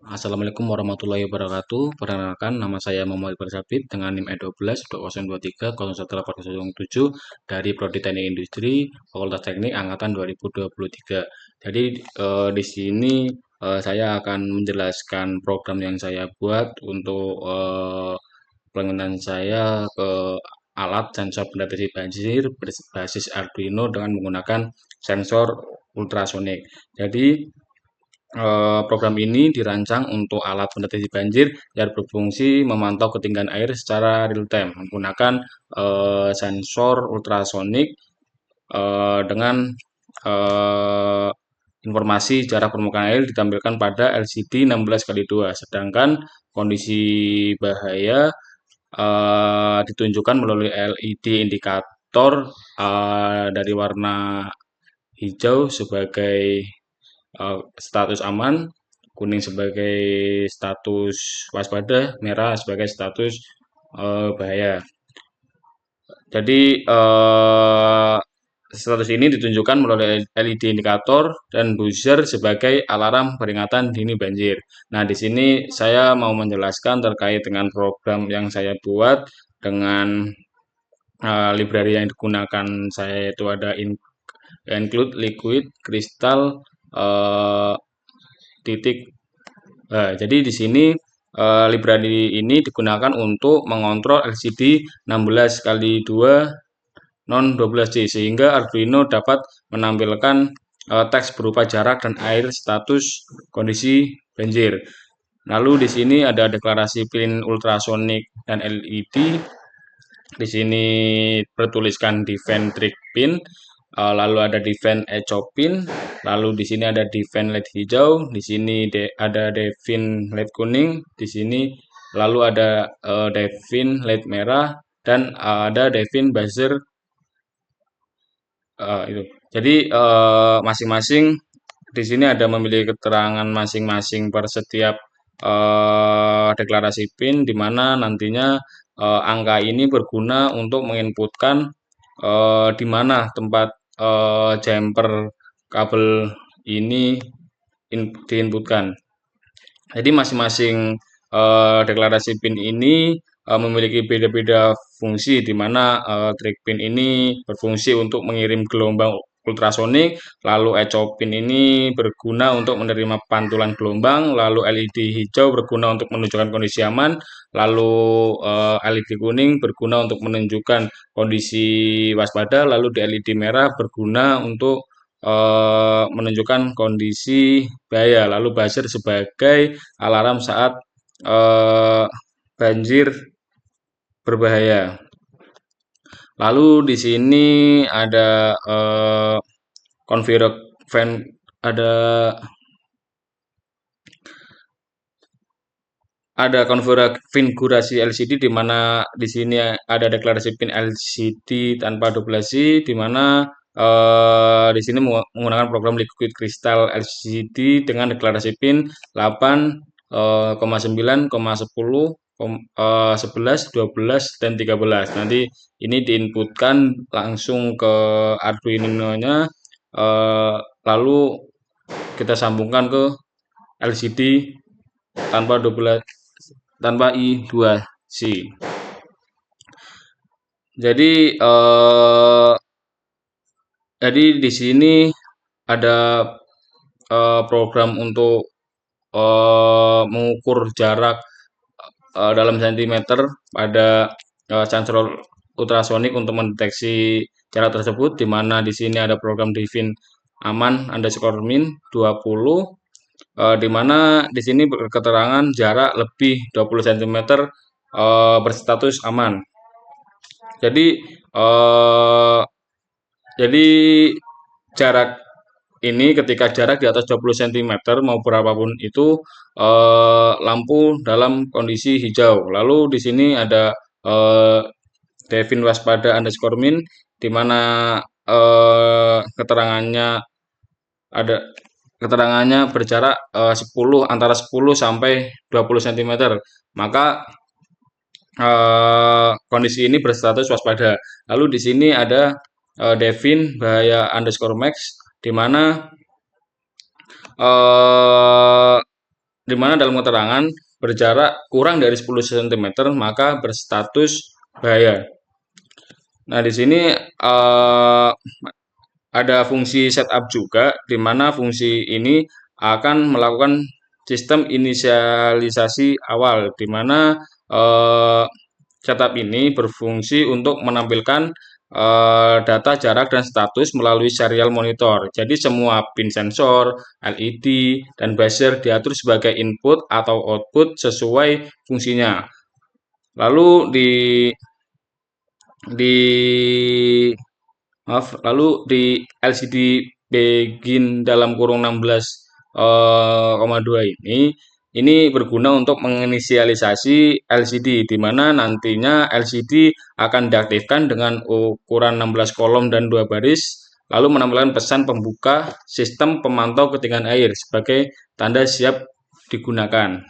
Assalamualaikum warahmatullahi wabarakatuh. Perkenalkan, nama saya Muhammad Bersabit dengan NIM E12 2023 dari Prodi Teknik Industri Fakultas Teknik Angkatan 2023. Jadi di sini saya akan menjelaskan program yang saya buat untuk pengenalan saya ke alat sensor pendeteksi banjir berbasis Arduino dengan menggunakan sensor ultrasonik. Jadi program ini dirancang untuk alat pendeteksi banjir yang berfungsi memantau ketinggian air secara real time menggunakan sensor ultrasonik dengan eh, informasi jarak permukaan air ditampilkan pada LCD 16x2. Sedangkan kondisi bahaya ditunjukkan melalui LED indikator dari warna hijau sebagai status aman, kuning sebagai status waspada, merah sebagai status bahaya. Jadi status ini ditunjukkan melalui LED indikator dan buzzer sebagai alarm peringatan dini banjir. Nah, di sini saya mau menjelaskan terkait dengan program yang saya buat dengan library yang digunakan saya itu ada include liquid, crystal, uh, titik. Jadi di sini library ini digunakan untuk mengontrol LCD 16 kali 2 non 12C sehingga Arduino dapat menampilkan teks berupa jarak dan air status kondisi banjir. Lalu di sini ada deklarasi pin ultrasonik dan LED. Di sini bertuliskan defend trick pin, lalu ada defend echo pin, lalu di sini ada defend LED hijau, di sini ada defend LED kuning, di sini lalu ada defend LED merah dan ada defend buzzer itu. Jadi masing-masing di sini ada memiliki keterangan masing-masing per setiap deklarasi PIN di mana nantinya angka ini berguna untuk menginputkan di mana tempat jumper kabel ini diinputkan. Jadi masing-masing deklarasi PIN ini memiliki beda-beda fungsi di mana track pin ini berfungsi untuk mengirim gelombang ultrasonik, lalu echo pin ini berguna untuk menerima pantulan gelombang, lalu LED hijau berguna untuk menunjukkan kondisi aman, lalu LED kuning berguna untuk menunjukkan kondisi waspada, lalu di LED merah berguna untuk menunjukkan kondisi bahaya, lalu buzzer sebagai alarm saat eh, banjir berbahaya. Lalu di sini ada configure fan ada konfigurasi LCD di mana di sini ada deklarasi pin LCD tanpa duplasi di mana di sini menggunakan program Liquid Crystal LCD dengan deklarasi pin 8, 9, 10, 11, 12, dan 13. Nanti ini diinputkan langsung ke Arduino-nya, eh, lalu kita sambungkan ke LCD tanpa 12 tanpa I2C. Jadi di sini ada program untuk mengukur jarak dalam sentimeter pada sensor ultrasonik untuk mendeteksi jarak tersebut, di mana di sini ada program define aman underscore min 20, di mana di sini berketerangan jarak lebih 20 cm berstatus aman. Jadi eh, jadi jarak ini ketika jarak di atas 20 cm mau berapapun itu lampu dalam kondisi hijau. Lalu di sini ada eh, Devin waspada underscore min di mana keterangannya ada keterangannya berjarak 10 antara 10 sampai 20 cm. Maka kondisi ini berstatus waspada. Lalu di sini ada Devin bahaya underscore max di mana di mana dalam keterangan berjarak kurang dari 10 cm maka berstatus bahaya. Nah, di sini ada fungsi setup juga, di mana fungsi ini akan melakukan sistem inisialisasi awal, di mana eh, setup ini berfungsi untuk menampilkan data jarak dan status melalui serial monitor. Jadi semua pin sensor, LED, dan buzzer diatur sebagai input atau output sesuai fungsinya. Lalu di di LCD begin dalam kurung 16,2 ini berguna untuk menginisialisasi LCD, di mana nantinya LCD akan diaktifkan dengan ukuran 16 kolom dan 2 baris, lalu menampilkan pesan pembuka sistem pemantau ketinggian air sebagai tanda siap digunakan.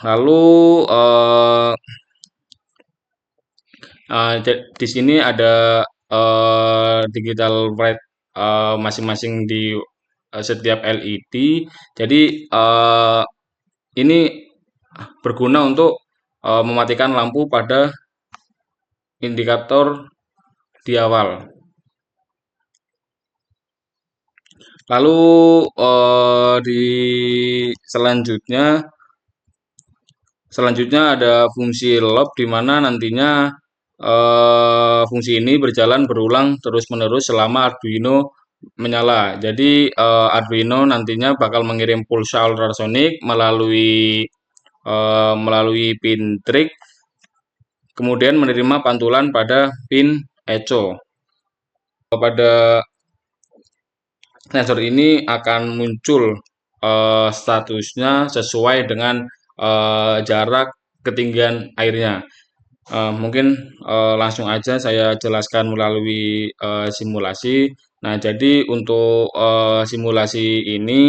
Lalu di sini ada digital write masing-masing di setiap LED. Jadi ini berguna untuk mematikan lampu pada indikator di awal. Lalu di selanjutnya ada fungsi loop, di mana nantinya fungsi ini berjalan berulang terus-menerus selama Arduino menyala. Jadi Arduino nantinya bakal mengirim pulsa ultrasonik melalui pin trig, kemudian menerima pantulan pada pin echo. Pada sensor ini akan muncul statusnya sesuai dengan jarak ketinggian airnya. Mungkin langsung aja saya jelaskan melalui simulasi. Nah, jadi untuk simulasi ini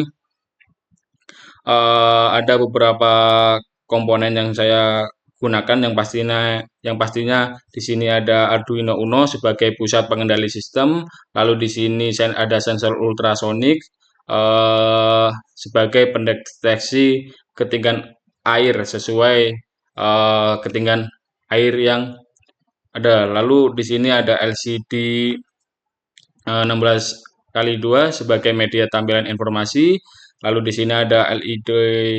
ada beberapa komponen yang saya gunakan, yang pastinya di sini ada Arduino Uno sebagai pusat pengendali sistem, lalu di sini ada sensor ultrasonik sebagai pendeteksi ketinggian air sesuai ketinggian air yang ada. Lalu di sini ada LCD 16x2 sebagai media tampilan informasi. Lalu di sini ada LED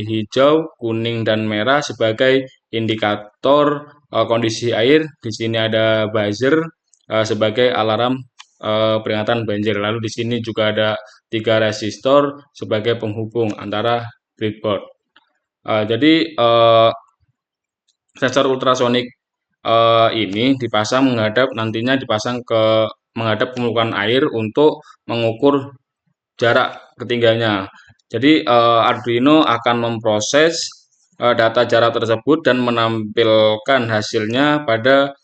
hijau, kuning, dan merah sebagai indikator kondisi air. Di sini ada buzzer sebagai alarm peringatan banjir. Lalu di sini juga ada 3 resistor sebagai penghubung antara breadboard. Jadi sensor ultrasonik ini nantinya dipasang menghadap permukaan air untuk mengukur jarak ketinggiannya. Jadi Arduino akan memproses data jarak tersebut dan menampilkan hasilnya pada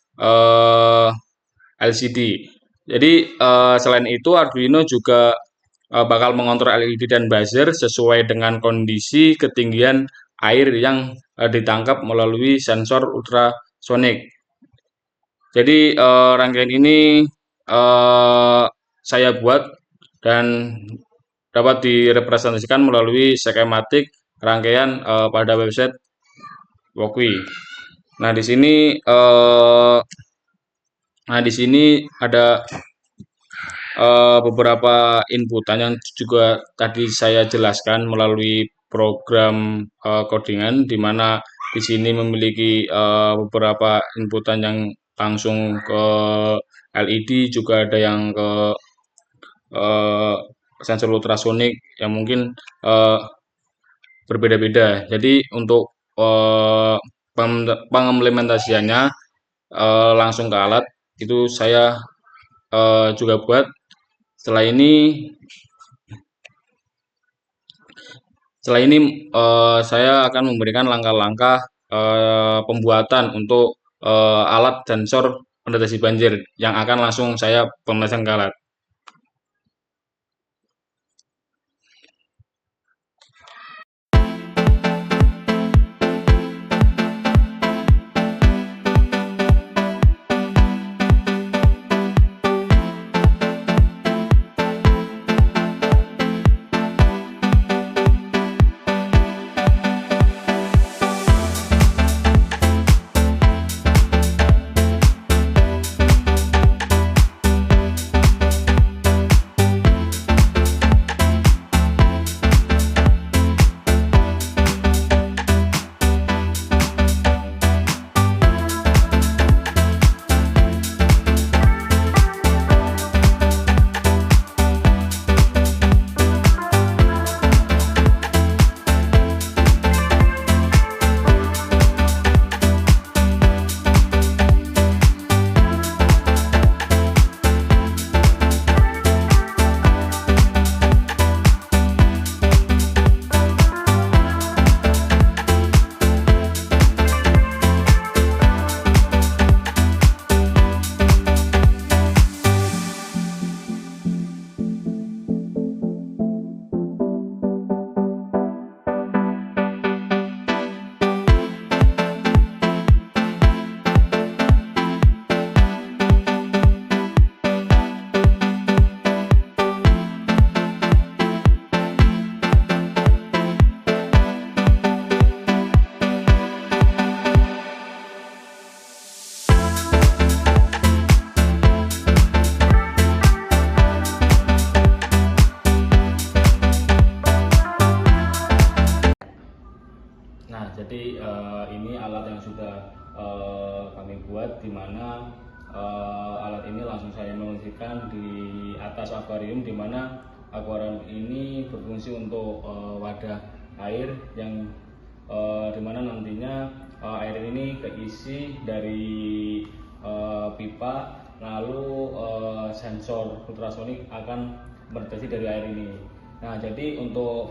LCD. Jadi selain itu Arduino juga bakal mengontrol LED dan buzzer sesuai dengan kondisi ketinggian air yang ditangkap melalui sensor ultrasonik. Jadi rangkaian ini saya buat dan dapat direpresentasikan melalui skematik rangkaian pada website Wokwi. Nah, di sini ada beberapa inputan yang juga tadi saya jelaskan melalui program codingan, di mana di sini memiliki beberapa inputan yang langsung ke LED, juga ada yang ke sensor ultrasonik yang mungkin berbeda-beda. Jadi untuk pengimplementasiannya langsung ke alat itu saya juga buat. Setelah ini saya akan memberikan langkah-langkah pembuatan untuk alat sensor pendeteksi banjir yang akan langsung saya pemesan ke alat. buat, di mana alat ini langsung saya memposisikan di atas akuarium, di mana akuarium ini berfungsi untuk wadah air yang dimana nantinya air ini keisi dari pipa, lalu sensor ultrasonik akan mendeteksi dari air ini. Nah, jadi untuk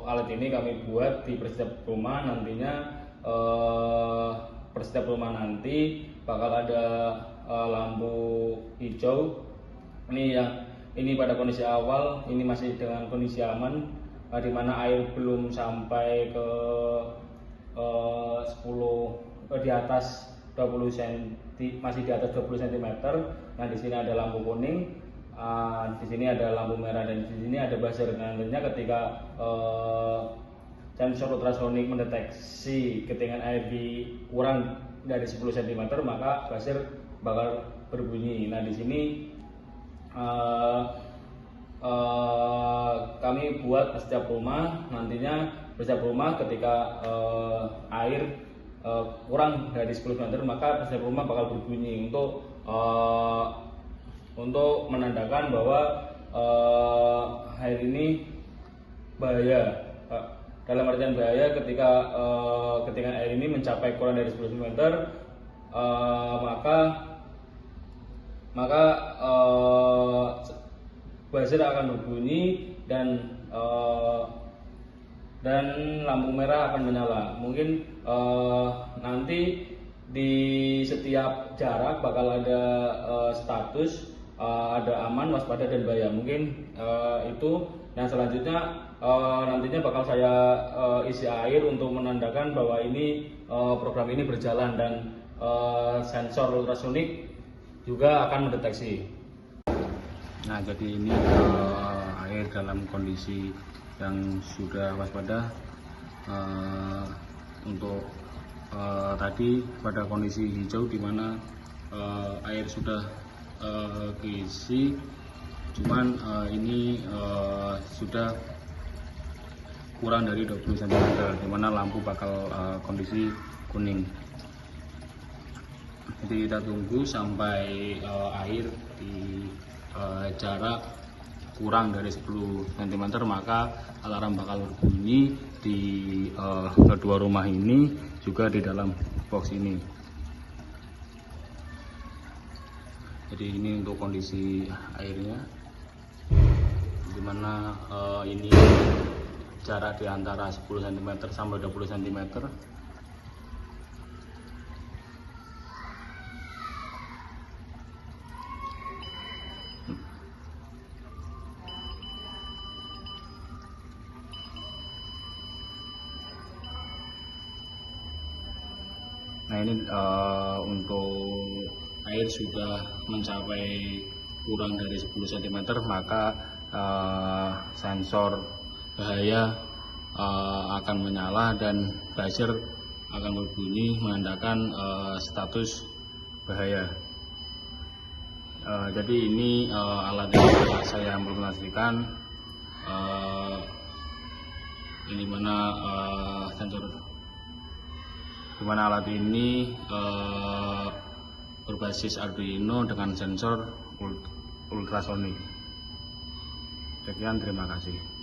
alat ini kami buat di setiap rumah. Nantinya per setiap rumah nanti bakal ada lampu hijau. Ini pada kondisi awal ini masih dengan kondisi aman, di mana air belum sampai ke 10 di atas 20 cm, masih di atas 20 cm. Nah, di sini ada lampu kuning, di sini ada lampu merah, dan di sini ada buzzer. Nantinya ketika sensor ultrasonik mendeteksi ketinggian air di kurang dari 10 cm, maka buzzer bakal berbunyi. Nah, di sini kami buat setiap rumah. Nantinya setiap rumah ketika air kurang dari 10 cm, maka setiap rumah bakal berbunyi untuk menandakan bahwa air ini bahaya. Dalam artian bahaya ketika air ini mencapai kurang dari 10 cm, maka buzzer akan berbunyi dan lampu merah akan menyala. Mungkin nanti di setiap jarak bakal ada status, ada aman, waspada, dan bahaya. Mungkin itu. Dan selanjutnya nantinya bakal saya isi air untuk menandakan bahwa ini program ini berjalan, dan sensor ultrasonik juga akan mendeteksi. Nah, jadi ini air dalam kondisi yang sudah waspada. Untuk tadi pada kondisi hijau, di mana air sudah keisi, cuman ini sudah kurang dari 20 cm, di mana lampu bakal kondisi kuning. Jadi kita tunggu sampai air di jarak kurang dari 10 cm, maka alarm bakal berbunyi di kedua rumah ini, juga di dalam box ini. Jadi ini untuk kondisi airnya, dimana ini jarak di antara 10 cm sampai 20 cm. Nah, ini untuk air sudah mencapai kurang dari 10 cm, maka sensor bahaya akan menyala dan buzzer akan berbunyi menandakan status bahaya. Jadi ini alat yang saya implementasikan, ini mana sensor, dimana alat ini berbasis Arduino dengan sensor ultrasonik. Sekian, terima kasih.